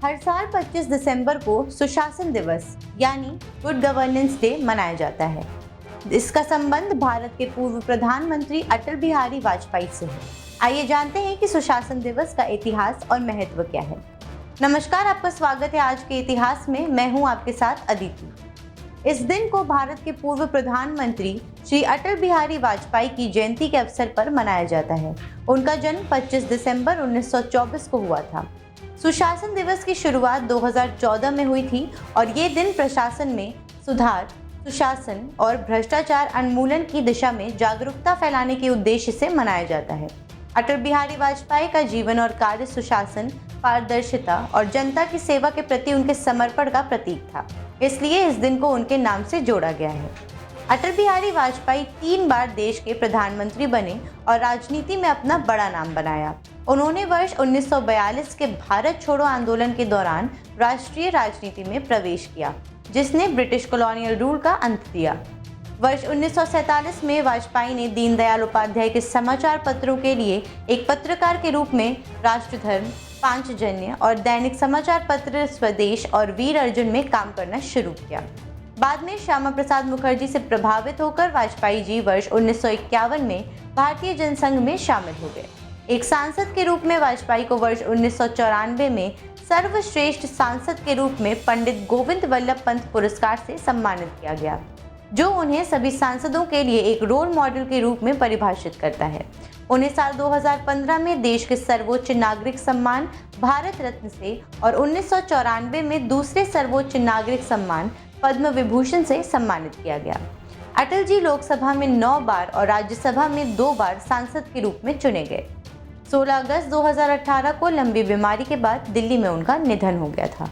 हर साल 25 दिसंबर को सुशासन दिवस यानी गुड गवर्नेंस डे मनाया जाता है। इसका संबंध भारत के पूर्व प्रधानमंत्री अटल बिहारी वाजपेयी से है। आइए जानते हैं कि सुशासन दिवस का इतिहास और महत्व क्या है। नमस्कार, आपका स्वागत है आज के इतिहास में। मैं हूं आपके साथ अदिति। इस दिन को भारत के पूर्व प्रधानमंत्री श्री अटल बिहारी वाजपेयी की जयंती के अवसर पर मनाया जाता है। उनका जन्म 25 दिसंबर 1924 को हुआ था। सुशासन दिवस की शुरुआत 2014 में हुई थी और ये दिन प्रशासन में सुधार, सुशासन और भ्रष्टाचार उन्मूलन की दिशा में जागरूकता फैलाने के उद्देश्य से मनाया जाता है। अटल बिहारी वाजपेयी का जीवन और कार्य सुशासन, पारदर्शिता और जनता की सेवा के प्रति उनके समर्पण का प्रतीक था, इसलिए इस दिन को उनके नाम से जोड़ा गया है। अटल बिहारी वाजपेयी 3 बार देश के प्रधानमंत्री बने और राजनीति में अपना बड़ा नाम बनाया। उन्होंने वर्ष 1942 के भारत छोड़ो आंदोलन के दौरान राष्ट्रीय राजनीति में प्रवेश किया, जिसने ब्रिटिश कॉलोनियल रूल का अंत दिया। वर्ष 1947 में वाजपेयी ने दीनदयाल उपाध्याय के समाचार पत्रों के लिए एक पत्रकार के रूप में राष्ट्रधर्म, पांचजन्य और दैनिक समाचार पत्र स्वदेश और वीर अर्जुन में काम करना शुरू किया। बाद में श्यामा प्रसाद मुखर्जी से प्रभावित होकर वाजपेयी जी वर्ष 1951 में भारतीय जनसंघ में शामिल हो गए। एक सांसद के रूप में वाजपेयी को वर्ष 1994 में सर्वश्रेष्ठ सांसद के रूप में पंडित गोविंद वल्लभ पंत पुरस्कार से सम्मानित किया गया, जो उन्हें सभी सांसदों के लिए एक रोल मॉडल के रूप में परिभाषित करता है। उन्हें साल 2015 में देश के सर्वोच्च नागरिक सम्मान भारत रत्न से और 1994 में दूसरे सर्वोच्च नागरिक सम्मान पद्म विभूषण से सम्मानित किया गया। अटल जी लोकसभा में 9 बार और राज्यसभा में 2 बार सांसद के रूप में चुने गए। 16 अगस्त 2018 को लंबी बीमारी के बाद दिल्ली में उनका निधन हो गया था।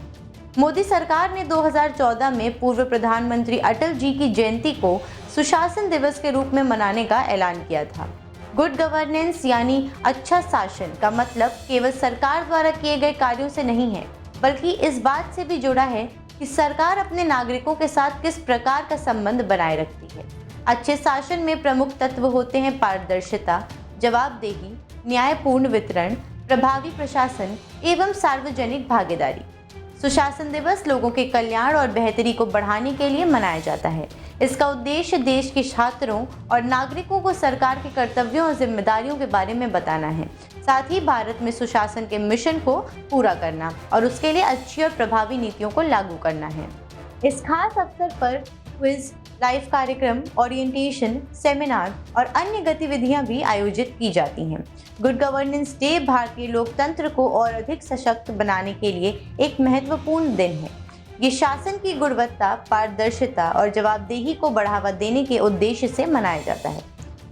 मोदी सरकार ने 2014 में पूर्व प्रधानमंत्री अटल जी की जयंती को सुशासन दिवस के रूप में मनाने का ऐलान किया था। गुड गवर्नेंस यानी अच्छा शासन का मतलब केवल सरकार द्वारा किए गए कार्यों से नहीं है, बल्कि इस बात से भी जुड़ा है कि सरकार अपने नागरिकों के साथ किस प्रकार का संबंध बनाए रखती है। अच्छे शासन में प्रमुख तत्व होते हैं पारदर्शिता, जवाबदेही, न्यायपूर्ण वितरण, प्रभावी प्रशासन एवं सार्वजनिक भागीदारी। सुशासन दिवस लोगों के कल्याण और बेहतरी को बढ़ाने के लिए मनाया जाता है। इसका उद्देश्य देश के छात्रों और नागरिकों को सरकार के कर्तव्यों और जिम्मेदारियों के बारे में बताना है, साथ ही भारत में सुशासन के मिशन को पूरा करना और उसके लिए अच्छी और प्रभावी नीतियों को लागू करना है। इस खास अवसर पर क्विज, लाइव कार्यक्रम, ओरिएंटेशन, सेमिनार और अन्य गतिविधियां भी आयोजित की जाती हैं। गुड गवर्नेंस डे भारतीय लोकतंत्र को और अधिक सशक्त बनाने के लिए एक महत्वपूर्ण दिन है। ये शासन की गुणवत्ता, पारदर्शिता और जवाबदेही को बढ़ावा देने के उद्देश्य से मनाया जाता है।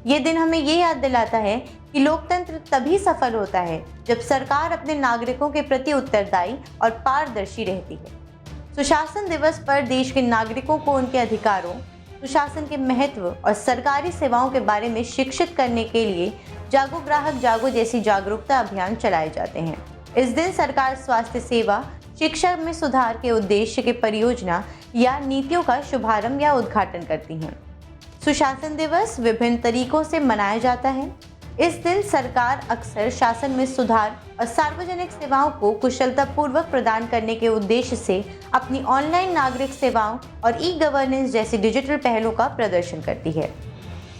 ये दिन हमें ये याद दिलाता है कि लोकतंत्र तभी सफल होता है जब सरकार अपने नागरिकों के प्रति उत्तरदायी और पारदर्शी रहती है। सुशासन दिवस पर देश के नागरिकों को उनके अधिकारों, सुशासन के महत्व और सरकारी सेवाओं के बारे में शिक्षित करने के लिए जागो ग्राहक जागो जैसी जागरूकता अभियान चलाए जाते हैं। इस दिन सरकार स्वास्थ्य सेवा, शिक्षा में सुधार के उद्देश्य के परियोजना या नीतियों का शुभारंभ या उद्घाटन करती हैं। सुशासन दिवस विभिन्न तरीकों से मनाया जाता है। इस दिन सरकार अक्सर शासन में सुधार और सार्वजनिक सेवाओं को कुशलतापूर्वक प्रदान करने के उद्देश्य से अपनी ऑनलाइन नागरिक सेवाओं और ई गवर्नेंस जैसी डिजिटल पहलों का प्रदर्शन करती है।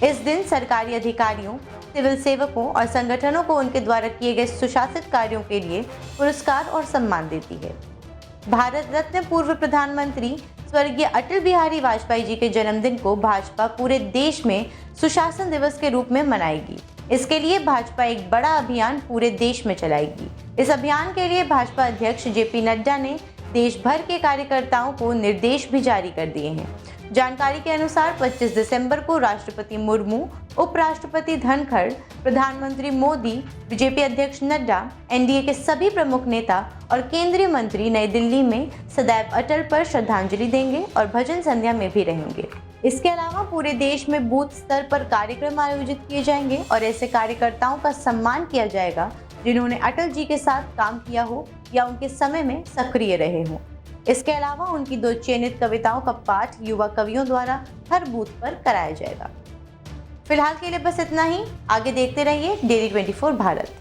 इस दिन सरकारी अधिकारियों, सिविल सेवकों और संगठनों को उनके द्वारा किए गए सुशासित कार्यों के लिए पुरस्कार और सम्मान देती है। भारत रत्न पूर्व प्रधानमंत्री स्वर्गीय अटल बिहारी वाजपेयी जी के जन्मदिन को भाजपा पूरे देश में सुशासन दिवस के रूप में मनाएगी। इसके लिए भाजपा एक बड़ा अभियान पूरे देश में चलाएगी। इस अभियान के लिए भाजपा अध्यक्ष जेपी नड्डा ने देश भर के कार्यकर्ताओं को निर्देश भी जारी कर दिए हैं। जानकारी के अनुसार 25 दिसंबर को राष्ट्रपति मुर्मू, उपराष्ट्रपति धनखड़, प्रधानमंत्री मोदी, बीजेपी अध्यक्ष नड्डा, एनडीए के सभी प्रमुख नेता और केंद्रीय मंत्री नई दिल्ली में सदैव अटल पर श्रद्धांजलि देंगे और भजन संध्या में भी रहेंगे। इसके अलावा पूरे देश में बूथ स्तर पर कार्यक्रम आयोजित किए जाएंगे और ऐसे कार्यकर्ताओं का सम्मान किया जाएगा जिन्होंने अटल जी के साथ काम किया हो या उनके समय में सक्रिय रहे हों। इसके अलावा उनकी 2 चयनित कविताओं का पाठ युवा कवियों द्वारा हर बूथ पर कराया जाएगा। फिलहाल के लिए बस इतना ही। आगे देखते रहिए डेली 24 भारत।